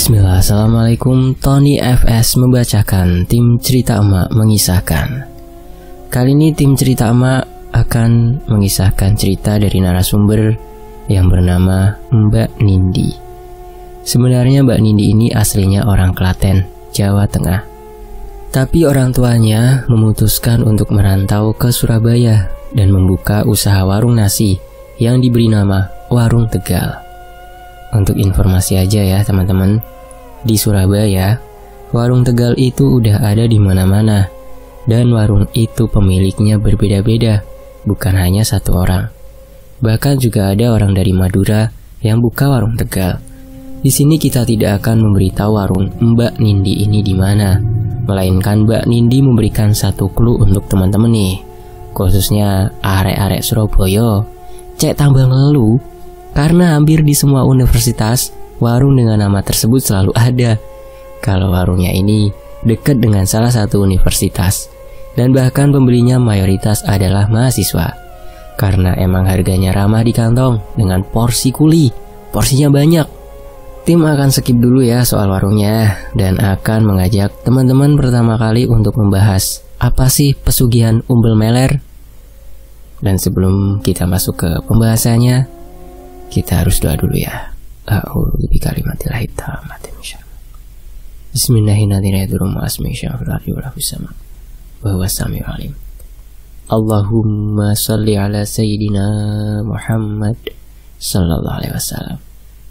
Bismillah, Assalamualaikum. Tony FS membacakan Tim Cerita Emak mengisahkan. Kali ini Tim Cerita Emak akan mengisahkan cerita dari narasumber yang bernama Mbak Nindi. Sebenarnya Mbak Nindi ini aslinya orang Klaten, Jawa Tengah. Tapi orang tuanya memutuskan untuk merantau ke Surabaya dan membuka usaha warung nasi yang diberi nama Warung Tegal. Untuk informasi aja ya teman-teman, di Surabaya, Warung Tegal itu udah ada di mana-mana. Dan warung itu pemiliknya berbeda-beda, bukan hanya satu orang. Bahkan juga ada orang dari Madura yang buka Warung Tegal. Di sini kita tidak akan memberitahu warung Mbak Nindi ini di mana, melainkan Mbak Nindi memberikan satu clue untuk teman-teman nih, khususnya arek-arek Surabaya. Cek tambah ngelu, karena hampir di semua universitas, warung dengan nama tersebut selalu ada. Kalau warungnya ini dekat dengan salah satu universitas, dan bahkan pembelinya mayoritas adalah mahasiswa. Karena emang harganya ramah di kantong dengan porsi kuli, porsinya banyak. Tim akan skip dulu ya soal warungnya, dan akan mengajak teman-teman pertama kali untuk membahas apa sih pesugihan umbel meler. Dan sebelum kita masuk ke pembahasannya, kita harus doa dulu ya. A'udzu bikalimatillahi tammati min syarri. Bismillahirrahmanirrahim. Wa huwa samiul alim. Allahumma shalli ala sayyidina Muhammad sallallahu alaihi wasallam.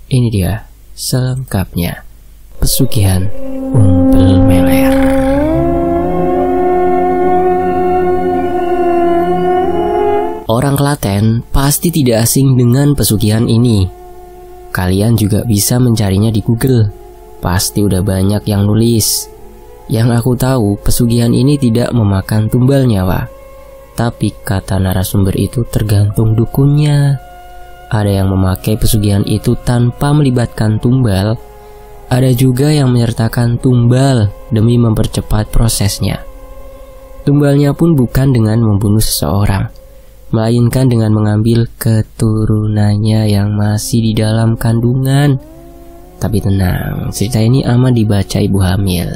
Ini dia selengkapnya pesugihan umbel meler. Orang Klaten pasti tidak asing dengan pesugihan ini. Kalian juga bisa mencarinya di Google. Pasti udah banyak yang nulis. Yang aku tahu, pesugihan ini tidak memakan tumbal nyawa. Tapi kata narasumber itu tergantung dukunnya. Ada yang memakai pesugihan itu tanpa melibatkan tumbal. Ada juga yang menyertakan tumbal demi mempercepat prosesnya. Tumbalnya pun bukan dengan membunuh seseorang, melainkan dengan mengambil keturunannya yang masih di dalam kandungan. Tapi tenang, cerita ini aman dibaca ibu hamil.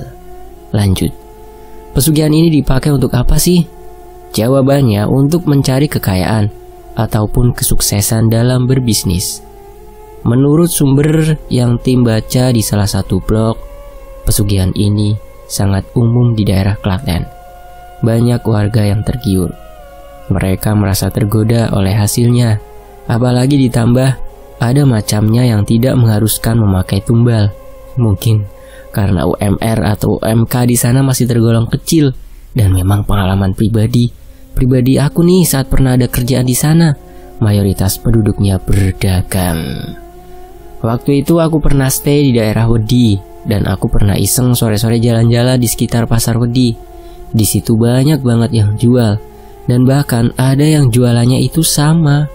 Lanjut, pesugihan ini dipakai untuk apa sih? Jawabannya untuk mencari kekayaan ataupun kesuksesan dalam berbisnis. Menurut sumber yang tim baca di salah satu blog, pesugihan ini sangat umum di daerah Klaten. Banyak warga yang tergiur. Mereka merasa tergoda oleh hasilnya, apalagi ditambah ada macamnya yang tidak mengharuskan memakai tumbal. Mungkin karena UMR atau UMK di sana masih tergolong kecil, dan memang pengalaman pribadi aku nih saat pernah ada kerjaan di sana, mayoritas penduduknya berdagang. Waktu itu aku pernah stay di daerah Wedi, dan aku pernah iseng sore-sore jalan-jalan di sekitar pasar Wedi. Di situ banyak banget yang jual. Dan bahkan ada yang jualannya itu sama.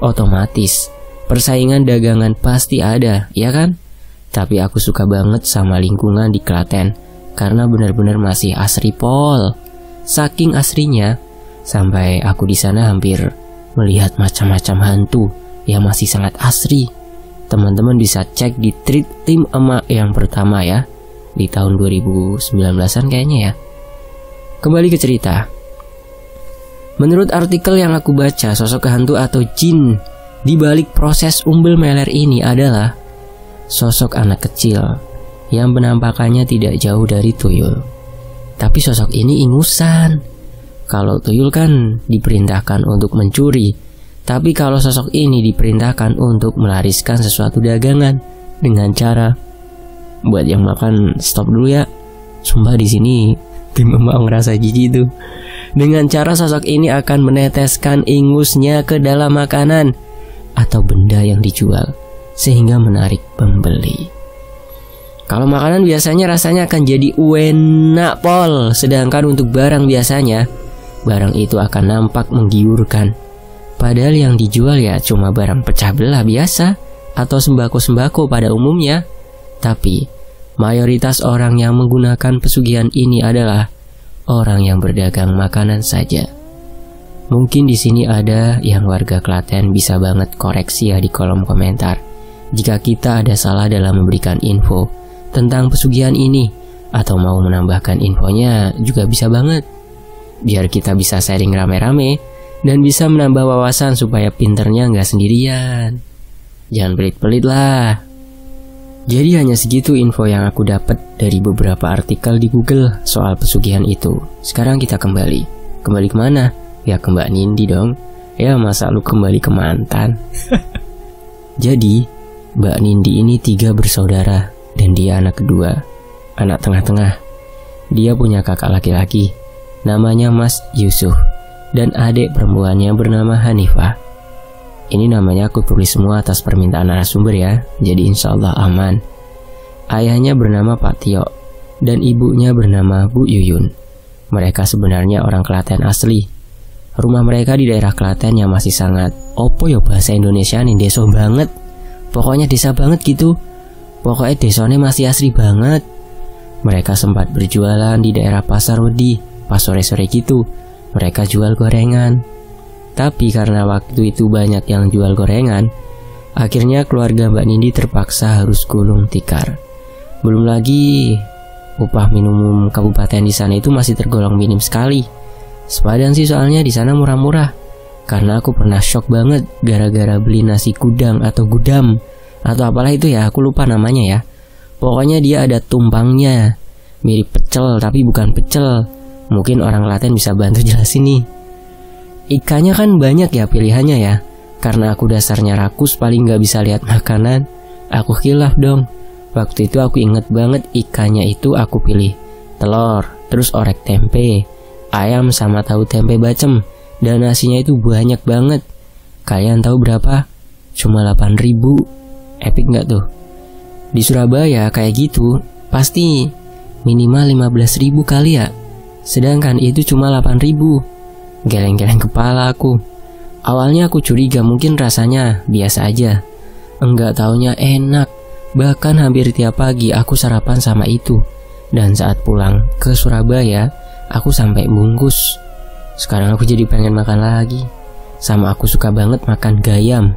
Otomatis persaingan dagangan pasti ada, ya kan? Tapi aku suka banget sama lingkungan di Klaten, karena benar-benar masih asri pol. Saking asrinya, sampai aku di sana hampir melihat macam-macam hantu yang masih sangat asri. Teman-teman bisa cek di tweet tim emak yang pertama ya, di tahun 2019an kayaknya ya. Kembali ke cerita. Menurut artikel yang aku baca, sosok hantu atau jin di balik proses umbel meler ini adalah sosok anak kecil yang penampakannya tidak jauh dari tuyul. Tapi sosok ini ingusan. Kalau tuyul kan diperintahkan untuk mencuri, tapi kalau sosok ini diperintahkan untuk melariskan sesuatu dagangan dengan cara, buat yang makan stop dulu ya. Sumpah di sini tim emak ngerasa jijik tuh. Dengan cara sosok ini akan meneteskan ingusnya ke dalam makanan atau benda yang dijual, sehingga menarik pembeli. Kalau makanan biasanya rasanya akan jadi enak pol, sedangkan untuk barang biasanya, barang itu akan nampak menggiurkan. Padahal yang dijual ya cuma barang pecah belah biasa atau sembako-sembako pada umumnya. Tapi mayoritas orang yang menggunakan pesugihan ini adalah orang yang berdagang makanan saja. Mungkin di sini ada yang warga Klaten bisa banget koreksi ya di kolom komentar jika kita ada salah dalam memberikan info tentang pesugihan ini, atau mau menambahkan infonya juga bisa banget. Biar kita bisa sharing rame-rame dan bisa menambah wawasan supaya pinternya nggak sendirian. Jangan pelit-pelit lah. Jadi hanya segitu info yang aku dapat dari beberapa artikel di Google soal pesugihan itu. Sekarang kita kembali. Kembali kemana? Ya ke Mbak Nindi dong. Ya masa lu kembali ke mantan. Jadi Mbak Nindi ini 3 bersaudara dan dia anak kedua, anak tengah-tengah. Dia punya kakak laki-laki namanya Mas Yusuf dan adik perempuannya bernama Hanifah. Ini namanya aku tulis semua atas permintaan narasumber ya, jadi insya Allah aman. Ayahnya bernama Pak Tio dan ibunya bernama Bu Yuyun. Mereka sebenarnya orang Klaten asli. Rumah mereka di daerah Klaten yang masih sangat opo ya bahasa Indonesia nih, desa banget. Pokoknya desa banget gitu. Pokoknya desanya masih asli banget. Mereka sempat berjualan di daerah Pasar Wedi, pas sore-sore gitu. Mereka jual gorengan. Tapi karena waktu itu banyak yang jual gorengan, akhirnya keluarga Mbak Nindi terpaksa harus gulung tikar. Belum lagi upah minimum kabupaten di sana itu masih tergolong minim sekali. Sepadan sih soalnya di sana murah-murah. Karena aku pernah shock banget gara-gara beli nasi gudang atau gudam atau apalah itu ya, aku lupa namanya ya. Pokoknya dia ada tumpangnya, mirip pecel tapi bukan pecel. Mungkin orang Klaten bisa bantu jelasin nih. Ikannya kan banyak ya pilihannya ya. Karena aku dasarnya rakus paling gak bisa lihat makanan, aku khilaf dong. Waktu itu aku inget banget ikannya itu aku pilih telur, terus orek tempe, ayam sama tahu tempe bacem. Dan nasinya itu banyak banget. Kalian tahu berapa? Cuma 8.000. Epic gak tuh? Di Surabaya kayak gitu pasti minimal 15.000 kali ya. Sedangkan itu cuma 8.000. Geleng-geleng kepala aku. Awalnya aku curiga mungkin rasanya biasa aja. Enggak taunya enak. Bahkan hampir tiap pagi aku sarapan sama itu. Dan saat pulang ke Surabaya, aku sampai bungkus. Sekarang aku jadi pengen makan lagi. Sama aku suka banget makan gayam.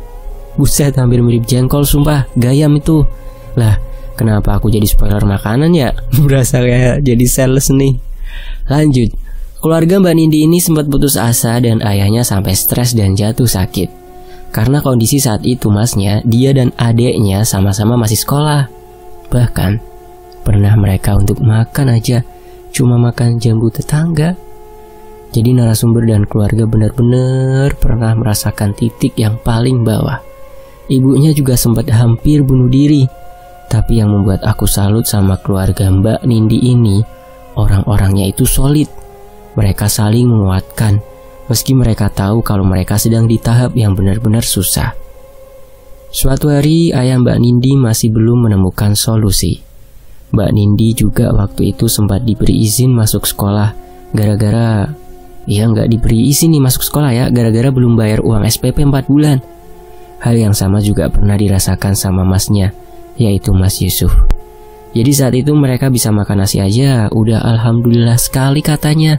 Buset, hampir mirip jengkol sumpah, gayam itu. Lah, kenapa aku jadi spoiler makanan ya? Berasa kayak jadi sales nih. Lanjut. Keluarga Mbak Nindi ini sempat putus asa dan ayahnya sampai stres dan jatuh sakit. Karena kondisi saat itu masnya, dia dan adeknya sama-sama masih sekolah. Bahkan, pernah mereka untuk makan aja cuma makan jambu tetangga. Jadi narasumber dan keluarga benar-benar pernah merasakan titik yang paling bawah. Ibunya juga sempat hampir bunuh diri. Tapi yang membuat aku salut sama keluarga Mbak Nindi ini, orang-orangnya itu solid. Mereka saling menguatkan, meski mereka tahu kalau mereka sedang di tahap yang benar-benar susah. Suatu hari, ayah Mbak Nindi masih belum menemukan solusi. Mbak Nindi juga waktu itu sempat diberi izin masuk sekolah, gara-gara nggak diberi izin nih masuk sekolah ya, gara-gara belum bayar uang SPP 4 bulan. Hal yang sama juga pernah dirasakan sama masnya, yaitu Mas Yusuf. Jadi saat itu mereka bisa makan nasi aja, udah alhamdulillah sekali katanya.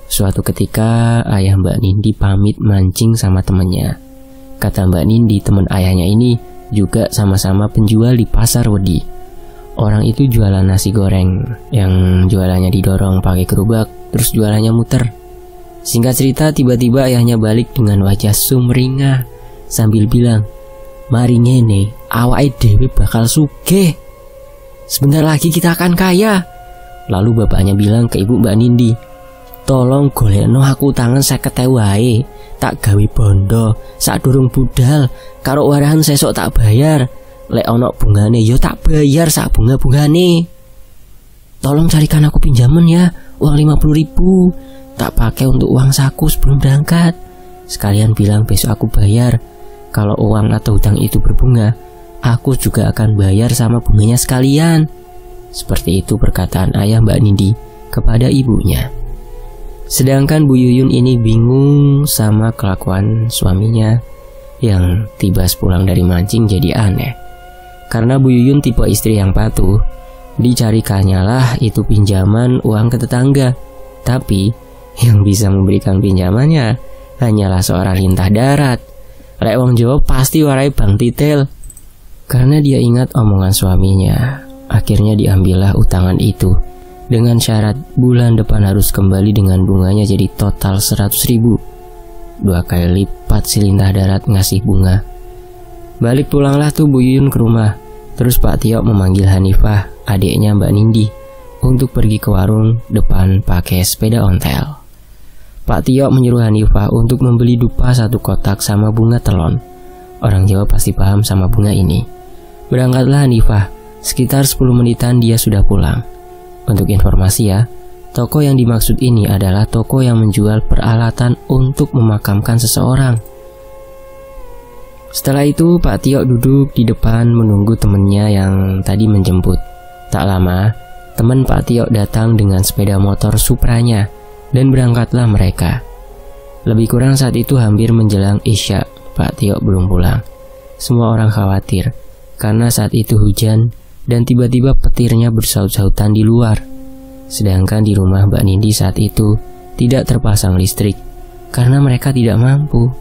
Suatu ketika ayah Mbak Nindi pamit mancing sama temennya. Kata Mbak Nindi, temen ayahnya ini juga sama-sama penjual di Pasar Wedi. Orang itu jualan nasi goreng yang jualannya didorong pakai gerobak, terus jualannya muter. Singkat cerita, tiba-tiba ayahnya balik dengan wajah sumringah sambil bilang, "Mari ngene, awake dhewe bakal sugih. Sebentar lagi kita akan kaya." Lalu bapaknya bilang ke ibu Mbak Nindi, "Tolong golekno aku tangan 50.000 wae, tak gawe bondo, sadurung budal, karo warahan sesok tak bayar. Lek ono bungane yo tak bayar sak bunga-bungane. Tolong carikan aku pinjaman ya, uang 50.000, tak pakai untuk uang saku sebelum berangkat. Sekalian bilang besok aku bayar. Kalau uang atau hutang itu berbunga, aku juga akan bayar sama bunganya sekalian." Seperti itu perkataan ayah Mbak Nindi kepada ibunya. Sedangkan Bu Yuyun ini bingung sama kelakuan suaminya yang tiba sepulang dari mancing jadi aneh. Karena Bu Yuyun tipe istri yang patuh, dicarikannya lah itu pinjaman uang ke tetangga. Tapi yang bisa memberikan pinjamannya hanyalah seorang lintah darat. Lek wong Jawa pasti warai bang titil. Karena dia ingat omongan suaminya, Akhirnya diambillah utangan itu dengan syarat bulan depan harus kembali dengan bunganya jadi total 100.000. 2 kali lipat si Lintah Darat ngasih bunga. Balik pulanglah tuh Bu Yuyun ke rumah. Terus Pak Tio memanggil Hanifah, adiknya Mbak Nindi, untuk pergi ke warung depan pakai sepeda ontel. Pak Tio menyuruh Hanifah untuk membeli dupa 1 kotak sama bunga telon. Orang Jawa pasti paham sama bunga ini. Berangkatlah Hanifah. Sekitar 10 menitan dia sudah pulang. Untuk informasi ya, toko yang dimaksud ini adalah toko yang menjual peralatan untuk memakamkan seseorang. Setelah itu Pak Tio duduk di depan menunggu temennya yang tadi menjemput. Tak lama, teman Pak Tio datang dengan sepeda motor Supranya dan berangkatlah mereka. Lebih kurang saat itu hampir menjelang Isya, Pak Tio belum pulang. Semua orang khawatir karena saat itu hujan dan tiba-tiba petirnya bersaut-sautan di luar. Sedangkan di rumah Mbak Nindi saat itu tidak terpasang listrik karena mereka tidak mampu.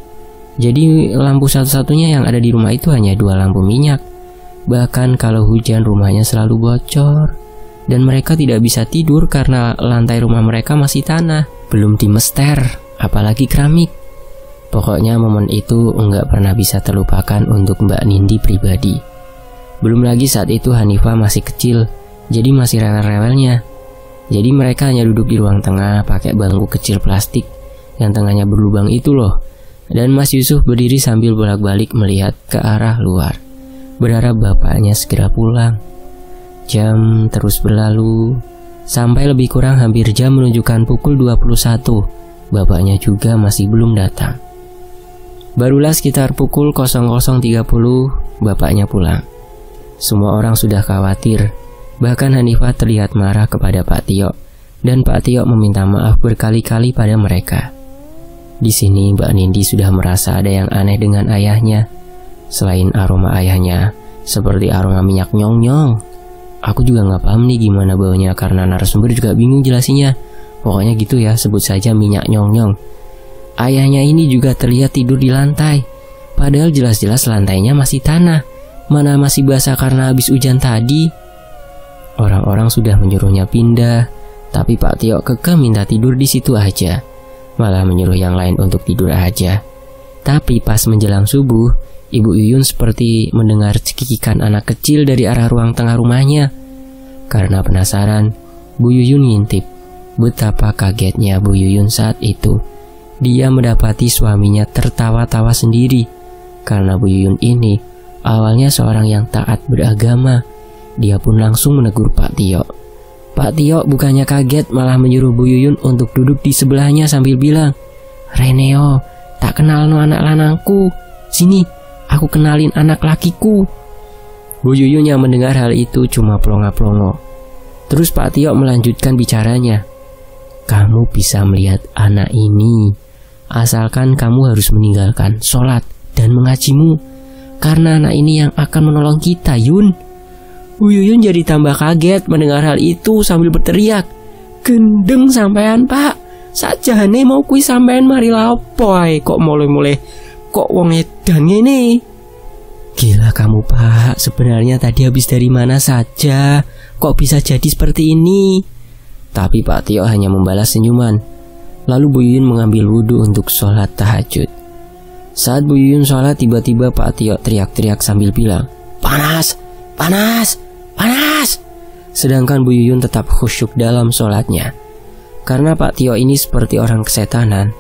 Jadi lampu satu-satunya yang ada di rumah itu hanya 2 lampu minyak. Bahkan kalau hujan rumahnya selalu bocor dan mereka tidak bisa tidur karena lantai rumah mereka masih tanah, belum dimester, apalagi keramik. Pokoknya momen itu enggak pernah bisa terlupakan untuk Mbak Nindi pribadi. Belum lagi saat itu Hanifah masih kecil, jadi masih rewel-rewelnya. Jadi mereka hanya duduk di ruang tengah pakai bangku kecil plastik yang tengahnya berlubang itu loh. Dan Mas Yusuf berdiri sambil bolak-balik melihat ke arah luar, berharap bapaknya segera pulang. Jam terus berlalu, sampai lebih kurang hampir jam menunjukkan pukul 21. Bapaknya juga masih belum datang. Barulah sekitar pukul 00.30 bapaknya pulang. Semua orang sudah khawatir. Bahkan Hanifah terlihat marah kepada Pak Tio, dan Pak Tio meminta maaf berkali-kali pada mereka. Di sini Mbak Nindi sudah merasa ada yang aneh dengan ayahnya. Selain aroma ayahnya, seperti aroma minyak nyong-nyong. Aku juga nggak paham nih gimana baunya karena narasumber juga bingung jelasinya. Pokoknya gitu ya, sebut saja minyak nyong-nyong. Ayahnya ini juga terlihat tidur di lantai. Padahal jelas-jelas lantainya masih tanah. Mana masih basah karena habis hujan tadi. Orang-orang sudah menyuruhnya pindah, tapi Pak Tio kekeh minta tidur di situ aja. Malah menyuruh yang lain untuk tidur aja. Tapi pas menjelang subuh, Ibu Yuyun seperti mendengar cekikikan anak kecil dari arah ruang tengah rumahnya. Karena penasaran, Bu Yuyun ngintip. Betapa kagetnya Bu Yuyun saat itu. Dia mendapati suaminya tertawa-tawa sendiri. Karena Bu Yuyun ini awalnya seorang yang taat beragama. Dia pun langsung menegur Pak Tio. Pak Tio bukannya kaget, malah menyuruh Bu Yuyun untuk duduk di sebelahnya sambil bilang, "Reneo, tak kenal no anak lanangku. Sini, aku kenalin anak lakiku." Bu Yuyun yang mendengar hal itu cuma plonga-plongo. Terus Pak Tio melanjutkan bicaranya, "Kamu bisa melihat anak ini, asalkan kamu harus meninggalkan sholat dan mengajimu. Karena anak ini yang akan menolong kita, Yun." Bu Yuyun jadi tambah kaget mendengar hal itu sambil berteriak, "Gendeng sampean Pak, sakjane mau kuwi sampean mari lapo ae kok mulai-mulai kok wong edan ngene." "Gila kamu Pak, sebenarnya tadi habis dari mana saja, kok bisa jadi seperti ini?" Tapi Pak Tio hanya membalas senyuman. Lalu Bu Yuyun mengambil wudhu untuk sholat tahajud. Saat Bu Yuyun sholat, tiba-tiba Pak Tio teriak-teriak sambil bilang, "Panas! Panas! Panas!" Sedangkan Bu Yuyun tetap khusyuk dalam sholatnya. Karena Pak Tio ini seperti orang kesetanan,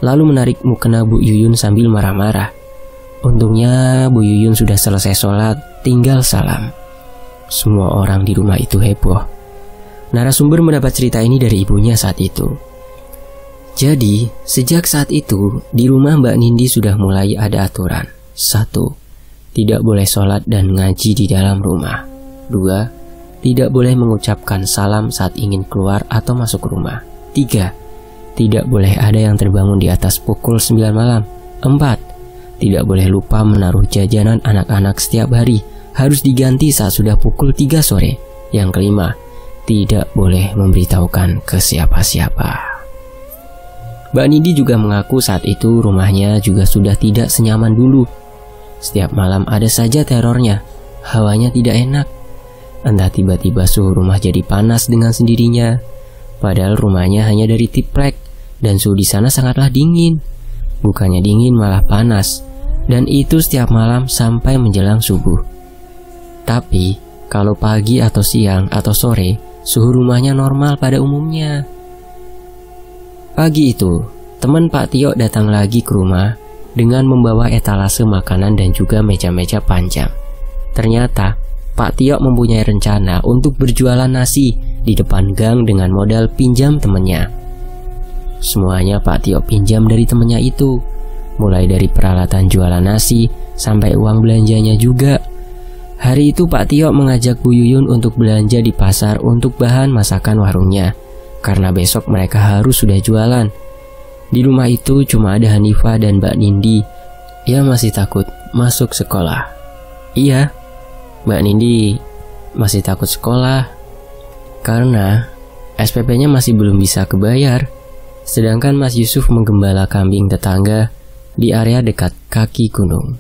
lalu menarik mukena Bu Yuyun sambil marah-marah. Untungnya Bu Yuyun sudah selesai sholat, tinggal salam. Semua orang di rumah itu heboh. Narasumber mendapat cerita ini dari ibunya saat itu. Jadi, sejak saat itu, di rumah Mbak Nindi sudah mulai ada aturan. 1. Tidak boleh sholat dan ngaji di dalam rumah. 2. Tidak boleh mengucapkan salam saat ingin keluar atau masuk rumah. 3. Tidak boleh ada yang terbangun di atas pukul 9 malam. 4. Tidak boleh lupa menaruh jajanan anak-anak setiap hari. Harus diganti saat sudah pukul 3 sore. Yang kelima, tidak boleh memberitahukan ke siapa-siapa. Mbak Nindi juga mengaku saat itu rumahnya juga sudah tidak senyaman dulu. Setiap malam ada saja terornya. Hawanya tidak enak. Entah tiba-tiba suhu rumah jadi panas dengan sendirinya, padahal rumahnya hanya dari triplek dan suhu di sana sangatlah dingin. Bukannya dingin malah panas, dan itu setiap malam sampai menjelang subuh. Tapi kalau pagi atau siang atau sore, suhu rumahnya normal pada umumnya. Pagi itu, teman Pak Tio datang lagi ke rumah dengan membawa etalase makanan dan juga meja-meja panjang. Ternyata Pak Tio mempunyai rencana untuk berjualan nasi di depan gang dengan modal pinjam temannya. Semuanya Pak Tio pinjam dari temannya itu, mulai dari peralatan jualan nasi sampai uang belanjanya juga. Hari itu Pak Tio mengajak Bu Yuyun untuk belanja di pasar untuk bahan masakan warungnya, karena besok mereka harus sudah jualan. Di rumah itu cuma ada Hanifah dan Mbak Nindi yang masih takut masuk sekolah. Iya, Mbak Nindi masih takut sekolah karena SPP-nya masih belum bisa kebayar. Sedangkan Mas Yusuf menggembala kambing tetangga di area dekat kaki gunung.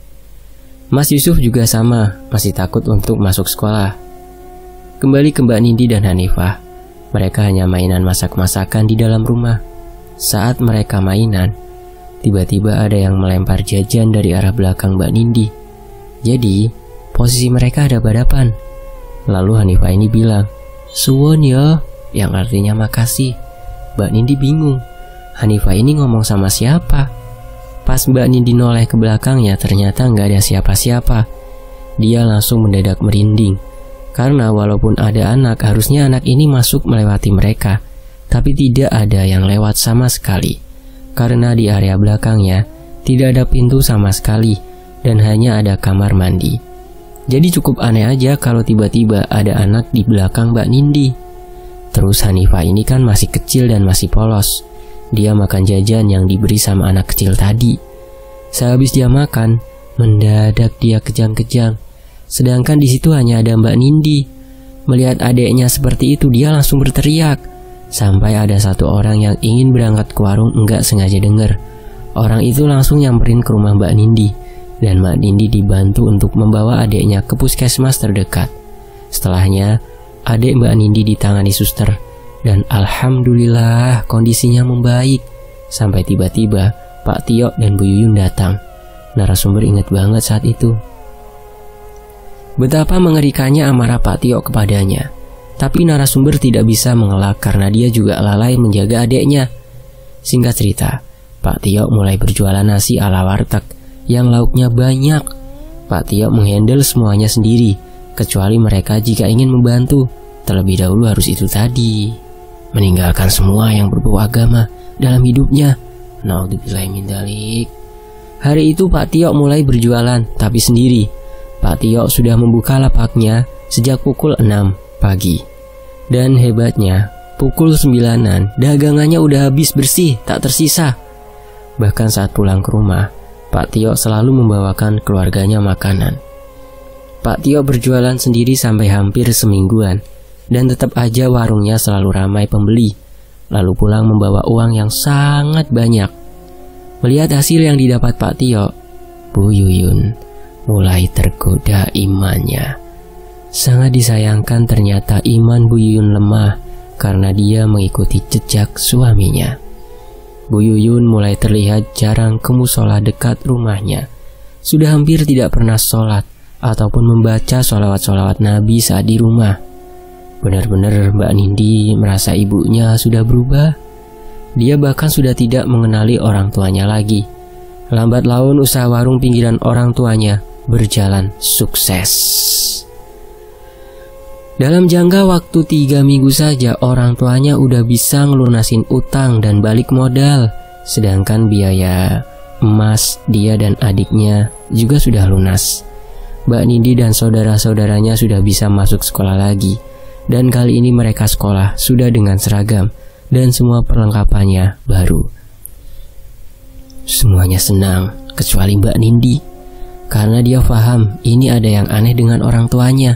Mas Yusuf juga sama, masih takut untuk masuk sekolah. Kembali ke Mbak Nindi dan Hanifah, mereka hanya mainan masak-masakan di dalam rumah. Saat mereka mainan, tiba-tiba ada yang melempar jajan dari arah belakang Mbak Nindi. Jadi, posisi mereka hadapan-hadapan. Lalu Hanifah ini bilang, "Suwon ya," yang artinya makasih. Mbak Nindi bingung, Hanifah ini ngomong sama siapa? Pas Mbak Nindi noleh ke belakangnya, ternyata nggak ada siapa-siapa. Dia langsung mendadak merinding, karena walaupun ada anak, harusnya anak ini masuk melewati mereka. Tapi tidak ada yang lewat sama sekali, karena di area belakangnya tidak ada pintu sama sekali dan hanya ada kamar mandi. Jadi cukup aneh aja kalau tiba-tiba ada anak di belakang Mbak Nindi. Terus Hanifah ini kan masih kecil dan masih polos. Dia makan jajan yang diberi sama anak kecil tadi. Sehabis dia makan, mendadak dia kejang-kejang. Sedangkan di situ hanya ada Mbak Nindi. Melihat adiknya seperti itu, dia langsung berteriak. Sampai ada satu orang yang ingin berangkat ke warung enggak sengaja dengar. Orang itu langsung nyamperin ke rumah Mbak Nindi, dan Mbak Nindi dibantu untuk membawa adiknya ke puskesmas terdekat. Setelahnya, adik Mbak Nindi ditangani suster, dan alhamdulillah kondisinya membaik. Sampai tiba-tiba Pak Tio dan Bu Yuyun datang. Narasumber ingat banget saat itu betapa mengerikannya amarah Pak Tio kepadanya. Tapi narasumber tidak bisa mengelak karena dia juga lalai menjaga adiknya. Singkat cerita, Pak Tio mulai berjualan nasi ala warteg yang lauknya banyak. Pak Tio menghandle semuanya sendiri, kecuali mereka jika ingin membantu. Terlebih dahulu harus itu tadi, meninggalkan semua yang berbau agama dalam hidupnya. Naudzubillahi min dzalik. Hari itu Pak Tio mulai berjualan, tapi sendiri. Pak Tio sudah membuka lapaknya sejak pukul 6 pagi. Dan hebatnya, pukul 9-an dagangannya udah habis bersih, tak tersisa. Bahkan saat pulang ke rumah, Pak Tio selalu membawakan keluarganya makanan. Pak Tio berjualan sendiri sampai hampir semingguan, dan tetap aja warungnya selalu ramai pembeli. Lalu pulang membawa uang yang sangat banyak. Melihat hasil yang didapat Pak Tio, Bu Yuyun mulai tergoda imannya. Sangat disayangkan ternyata iman Bu Yuyun lemah karena dia mengikuti jejak suaminya. Bu Yuyun mulai terlihat jarang ke musola dekat rumahnya. Sudah hampir tidak pernah sholat ataupun membaca sholawat-sholawat Nabi saat di rumah. Benar-benar Mbak Nindi merasa ibunya sudah berubah. Dia bahkan sudah tidak mengenali orang tuanya lagi. Lambat laun usaha warung pinggiran orang tuanya berjalan sukses. Dalam jangka waktu 3 minggu saja orang tuanya udah bisa ngelunasin utang dan balik modal. Sedangkan biaya emas dia dan adiknya juga sudah lunas. Mbak Nindi dan saudara-saudaranya sudah bisa masuk sekolah lagi. Dan kali ini mereka sekolah sudah dengan seragam dan semua perlengkapannya baru. Semuanya senang kecuali Mbak Nindi, karena dia paham ini ada yang aneh dengan orang tuanya.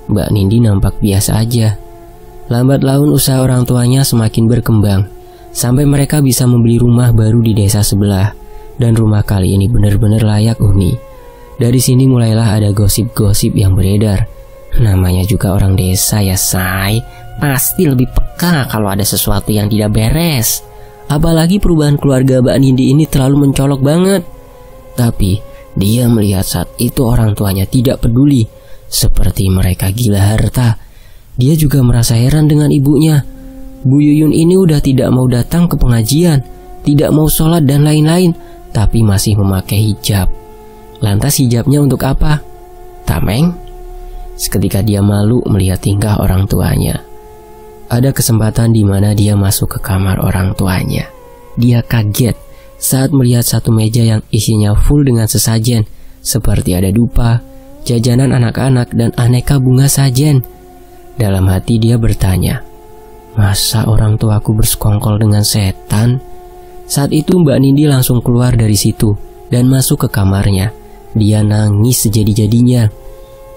Mbak Nindi nampak biasa aja. Lambat laun usaha orang tuanya semakin berkembang, sampai mereka bisa membeli rumah baru di desa sebelah. Dan rumah kali ini benar-benar layak huni. Dari sini mulailah ada gosip-gosip yang beredar. Namanya juga orang desa ya, Say. Pasti lebih peka kalau ada sesuatu yang tidak beres. Apalagi perubahan keluarga Mbak Nindi ini terlalu mencolok banget. Tapi dia melihat saat itu orang tuanya tidak peduli, seperti mereka gila harta. Dia juga merasa heran dengan ibunya. Bu Yuyun ini udah tidak mau datang ke pengajian, tidak mau sholat dan lain-lain, tapi masih memakai hijab. Lantas hijabnya untuk apa? Tameng? Seketika dia malu melihat tingkah orang tuanya. Ada kesempatan di mana dia masuk ke kamar orang tuanya. Dia kaget saat melihat satu meja yang isinya full dengan sesajen, seperti ada dupa, jajanan anak-anak, dan aneka bunga sajen. Dalam hati dia bertanya, masa orang tuaku bersekongkol dengan setan? Saat itu Mbak Nindi langsung keluar dari situ dan masuk ke kamarnya. Dia nangis sejadi-jadinya.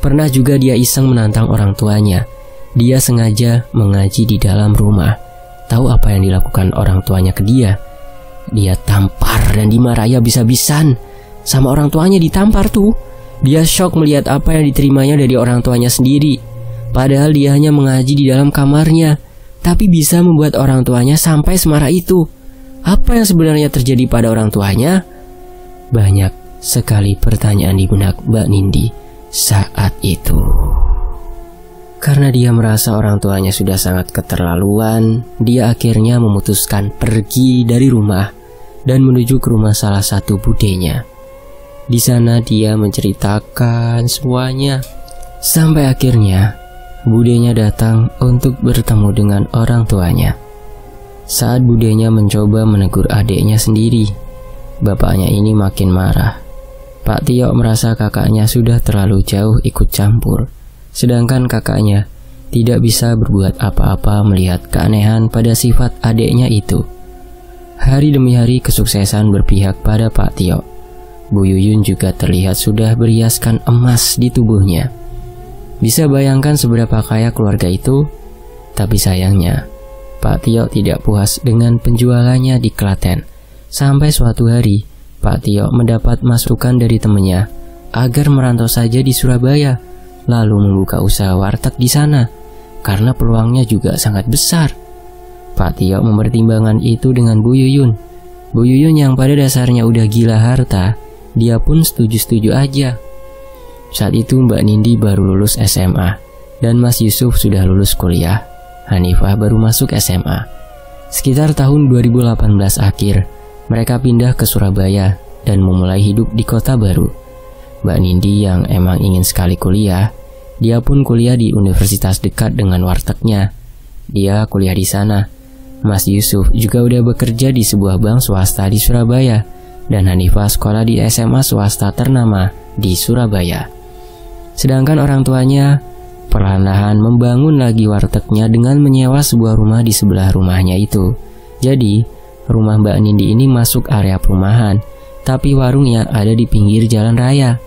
Pernah juga dia iseng menantang orang tuanya. Dia sengaja mengaji di dalam rumah. Tahu apa yang dilakukan orang tuanya ke dia? Dia tampar dan dimarahi habis-habisan. Sama orang tuanya ditampar tuh. Dia shock melihat apa yang diterimanya dari orang tuanya sendiri. Padahal dia hanya mengaji di dalam kamarnya, tapi bisa membuat orang tuanya sampai semarah itu. Apa yang sebenarnya terjadi pada orang tuanya? Banyak sekali pertanyaan di benak Mbak Nindi saat itu. Karena dia merasa orang tuanya sudah sangat keterlaluan, dia akhirnya memutuskan pergi dari rumah dan menuju ke rumah salah satu budenya. Di sana dia menceritakan semuanya, sampai akhirnya budenya datang untuk bertemu dengan orang tuanya. Saat budenya mencoba menegur adiknya sendiri, bapaknya ini makin marah. Pak Tio merasa kakaknya sudah terlalu jauh ikut campur, sedangkan kakaknya tidak bisa berbuat apa-apa melihat keanehan pada sifat adiknya itu. Hari demi hari kesuksesan berpihak pada Pak Tio. Bu Yuyun juga terlihat sudah berhiaskan emas di tubuhnya. Bisa bayangkan seberapa kaya keluarga itu? Tapi sayangnya, Pak Tio tidak puas dengan penjualannya di Klaten. Sampai suatu hari, Pak Tio mendapat masukan dari temannya agar merantau saja di Surabaya, lalu membuka usaha warteg di sana, karena peluangnya juga sangat besar. Pak Tio mempertimbangkan itu dengan Bu Yuyun. Bu Yuyun yang pada dasarnya udah gila harta, dia pun setuju-setuju aja. Saat itu Mbak Nindi baru lulus SMA, dan Mas Yusuf sudah lulus kuliah. Hanifah baru masuk SMA. Sekitar tahun 2018 akhir, mereka pindah ke Surabaya dan memulai hidup di kota baru. Mbak Nindi yang emang ingin sekali kuliah, dia pun kuliah di universitas dekat dengan wartegnya. Dia kuliah di sana. Mas Yusuf juga udah bekerja di sebuah bank swasta di Surabaya, dan Hanifah sekolah di SMA swasta ternama di Surabaya. Sedangkan orang tuanya perlahan-lahan membangun lagi wartegnya dengan menyewa sebuah rumah di sebelah rumahnya itu. Jadi, rumah Mbak Nindi ini masuk area perumahan, tapi warungnya ada di pinggir jalan raya.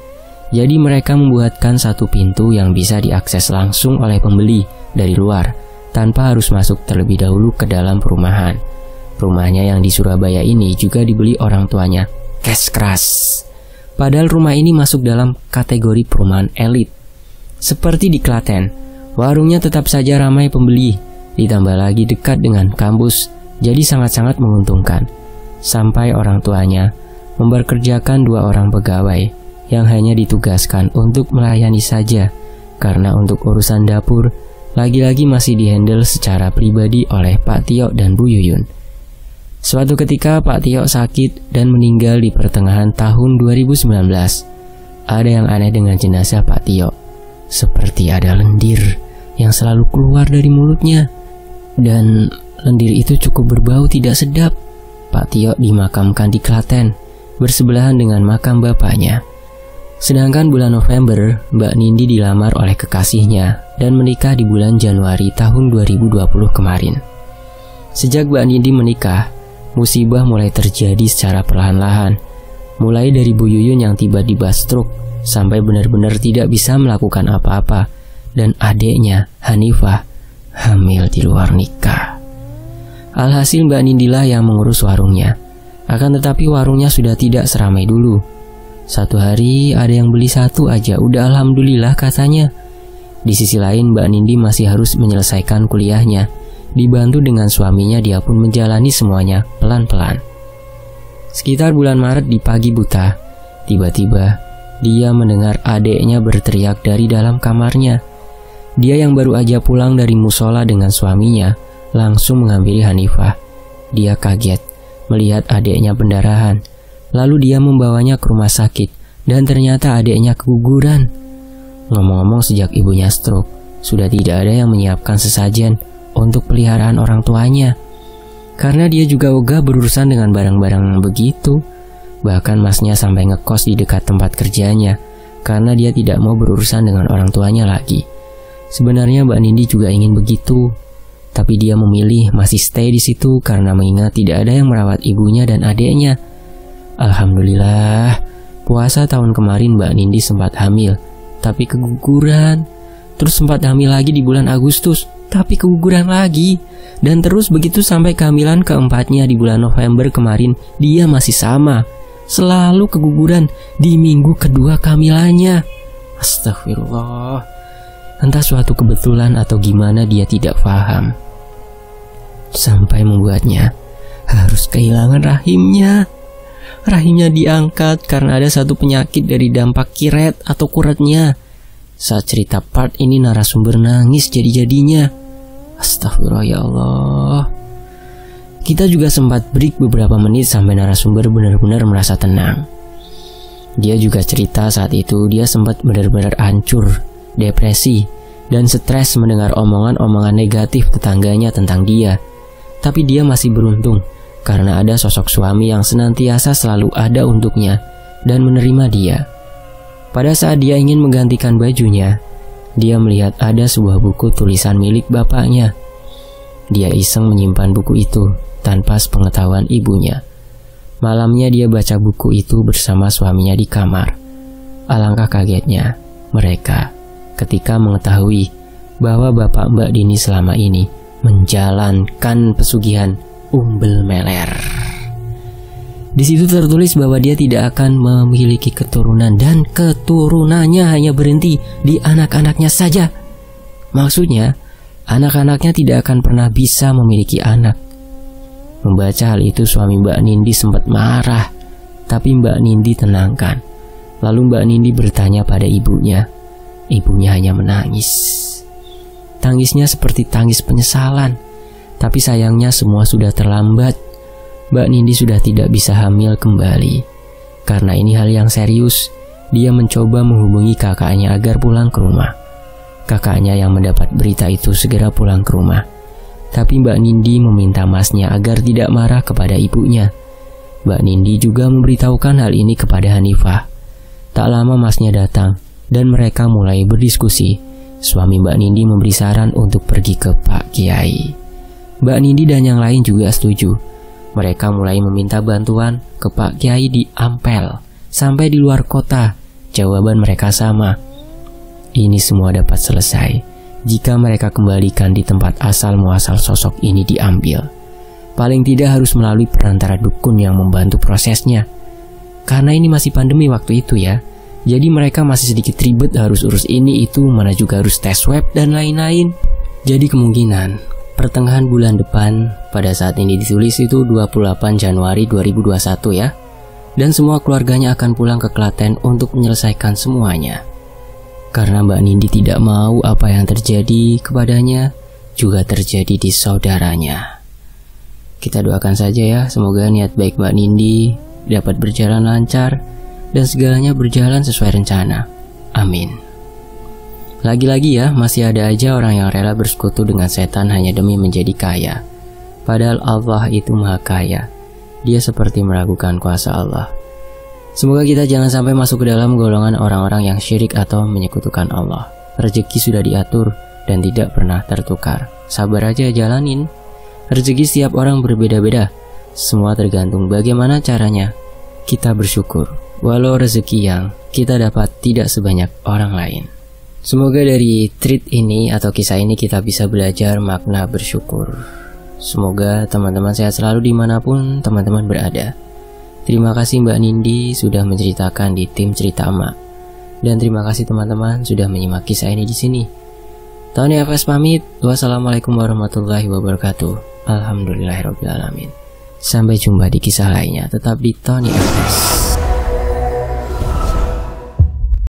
Jadi mereka membuatkan satu pintu yang bisa diakses langsung oleh pembeli dari luar, tanpa harus masuk terlebih dahulu ke dalam perumahan. Rumahnya yang di Surabaya ini juga dibeli orang tuanya cash keras. Padahal rumah ini masuk dalam kategori perumahan elit. Seperti di Klaten, warungnya tetap saja ramai pembeli, ditambah lagi dekat dengan kampus, jadi sangat-sangat menguntungkan. Sampai orang tuanya memperkerjakan 2 orang pegawai yang hanya ditugaskan untuk melayani saja, karena untuk urusan dapur lagi-lagi masih dihandle secara pribadi oleh Pak Tio dan Bu Yuyun. Suatu ketika Pak Tio sakit dan meninggal di pertengahan tahun 2019. Ada yang aneh dengan jenazah Pak Tio. Seperti ada lendir yang selalu keluar dari mulutnya. Dan lendir itu cukup berbau tidak sedap. Pak Tio dimakamkan di Klaten, bersebelahan dengan makam bapaknya. Sedangkan bulan November, Mbak Nindi dilamar oleh kekasihnya dan menikah di bulan Januari tahun 2020 kemarin. Sejak Mbak Nindi menikah, musibah mulai terjadi secara perlahan-lahan. Mulai dari Bu Yuyun yang tiba-tiba stroke sampai benar-benar tidak bisa melakukan apa-apa, dan adiknya Hanifah hamil di luar nikah. Alhasil Mbak Nindilah yang mengurus warungnya. Akan tetapi warungnya sudah tidak seramai dulu. Satu hari ada yang beli 1 aja udah alhamdulillah katanya. Di sisi lain, Mbak Nindi masih harus menyelesaikan kuliahnya. Dibantu dengan suaminya, dia pun menjalani semuanya pelan-pelan. Sekitar bulan Maret di pagi buta, tiba-tiba dia mendengar adiknya berteriak dari dalam kamarnya. Dia yang baru aja pulang dari musola dengan suaminya langsung menghampiri Hanifah. Dia kaget melihat adiknya pendarahan. Lalu dia membawanya ke rumah sakit dan ternyata adiknya keguguran. Ngomong-ngomong, sejak ibunya stroke, sudah tidak ada yang menyiapkan sesajen untuk peliharaan orang tuanya. Karena dia juga ogah berurusan dengan barang-barang begitu. Bahkan masnya sampai ngekos di dekat tempat kerjanya karena dia tidak mau berurusan dengan orang tuanya lagi. Sebenarnya Mbak Nindi juga ingin begitu, tapi dia memilih masih stay di situ karena mengingat tidak ada yang merawat ibunya dan adiknya. Alhamdulillah, puasa tahun kemarin Mbak Nindi sempat hamil, tapi keguguran. Terus sempat hamil lagi di bulan Agustus, tapi keguguran lagi. Dan terus begitu sampai kehamilan keempatnya di bulan November kemarin, dia masih sama. Selalu keguguran di minggu kedua kehamilannya. Astagfirullah. Entah suatu kebetulan atau gimana, dia tidak paham. Sampai membuatnya harus kehilangan rahimnya. Rahimnya diangkat karena ada satu penyakit dari dampak kiret atau kuretnya. Saat cerita part ini narasumber nangis jadi-jadinya. Astagfirullah, ya Allah. Kita juga sempat break beberapa menit sampai narasumber benar-benar merasa tenang. Dia juga cerita saat itu dia sempat benar-benar hancur, depresi, dan stres mendengar omongan-omongan negatif tetangganya tentang dia. Tapi dia masih beruntung karena ada sosok suami yang senantiasa selalu ada untuknya dan menerima dia. Pada saat dia ingin menggantikan bajunya, dia melihat ada sebuah buku tulisan milik bapaknya. Dia iseng menyimpan buku itu tanpa sepengetahuan ibunya. Malamnya dia baca buku itu bersama suaminya di kamar. Alangkah kagetnya mereka ketika mengetahui bahwa bapak Mbak Dini selama ini menjalankan pesugihan umbel meler. Di situ tertulis bahwa dia tidak akan memiliki keturunan dan keturunannya hanya berhenti di anak-anaknya saja. Maksudnya, anak-anaknya tidak akan pernah bisa memiliki anak. Membaca hal itu suami Mbak Nindi sempat marah, tapi Mbak Nindi tenangkan. Lalu Mbak Nindi bertanya pada ibunya. Ibunya hanya menangis. Tangisnya seperti tangis penyesalan. Tapi sayangnya semua sudah terlambat. Mbak Nindi sudah tidak bisa hamil kembali. Karena ini hal yang serius, dia mencoba menghubungi kakaknya agar pulang ke rumah. Kakaknya yang mendapat berita itu segera pulang ke rumah. Tapi Mbak Nindi meminta masnya agar tidak marah kepada ibunya. Mbak Nindi juga memberitahukan hal ini kepada Hanifah. Tak lama masnya datang dan mereka mulai berdiskusi. Suami Mbak Nindi memberi saran untuk pergi ke Pak Kiai. Mbak Nindi dan yang lain juga setuju. Mereka mulai meminta bantuan ke Pak Kiai di Ampel sampai di luar kota. Jawaban mereka sama. Ini semua dapat selesai jika mereka kembalikan di tempat asal muasal sosok ini diambil. Paling tidak harus melalui perantara dukun yang membantu prosesnya. Karena ini masih pandemi waktu itu ya. Jadi mereka masih sedikit ribet, harus urus ini itu, mana juga harus tes swab dan lain-lain. Jadi kemungkinan pertengahan bulan depan, pada saat ini ditulis itu 28 Januari 2021 ya. Dan semua keluarganya akan pulang ke Klaten untuk menyelesaikan semuanya. Karena Mbak Nindi tidak mau apa yang terjadi kepadanya juga terjadi di saudaranya. Kita doakan saja ya, semoga niat baik Mbak Nindi dapat berjalan lancar dan segalanya berjalan sesuai rencana. Amin. Lagi-lagi ya, masih ada aja orang yang rela bersekutu dengan setan hanya demi menjadi kaya. Padahal Allah itu maha kaya. Dia seperti meragukan kuasa Allah. Semoga kita jangan sampai masuk ke dalam golongan orang-orang yang syirik atau menyekutukan Allah. Rezeki sudah diatur dan tidak pernah tertukar. Sabar aja jalanin. Rezeki setiap orang berbeda-beda. Semua tergantung bagaimana caranya kita bersyukur. Walau rezeki yang kita dapat tidak sebanyak orang lain. Semoga dari treat ini atau kisah ini kita bisa belajar makna bersyukur. Semoga teman-teman sehat selalu dimanapun teman-teman berada. Terima kasih Mbak Nindi sudah menceritakan di tim cerita emak. Dan terima kasih teman-teman sudah menyimak kisah ini di sini. Tony FS pamit. Wassalamualaikum warahmatullahi wabarakatuh. Alhamdulillahirrabbilalamin. Sampai jumpa di kisah lainnya. Tetap di Tony FS.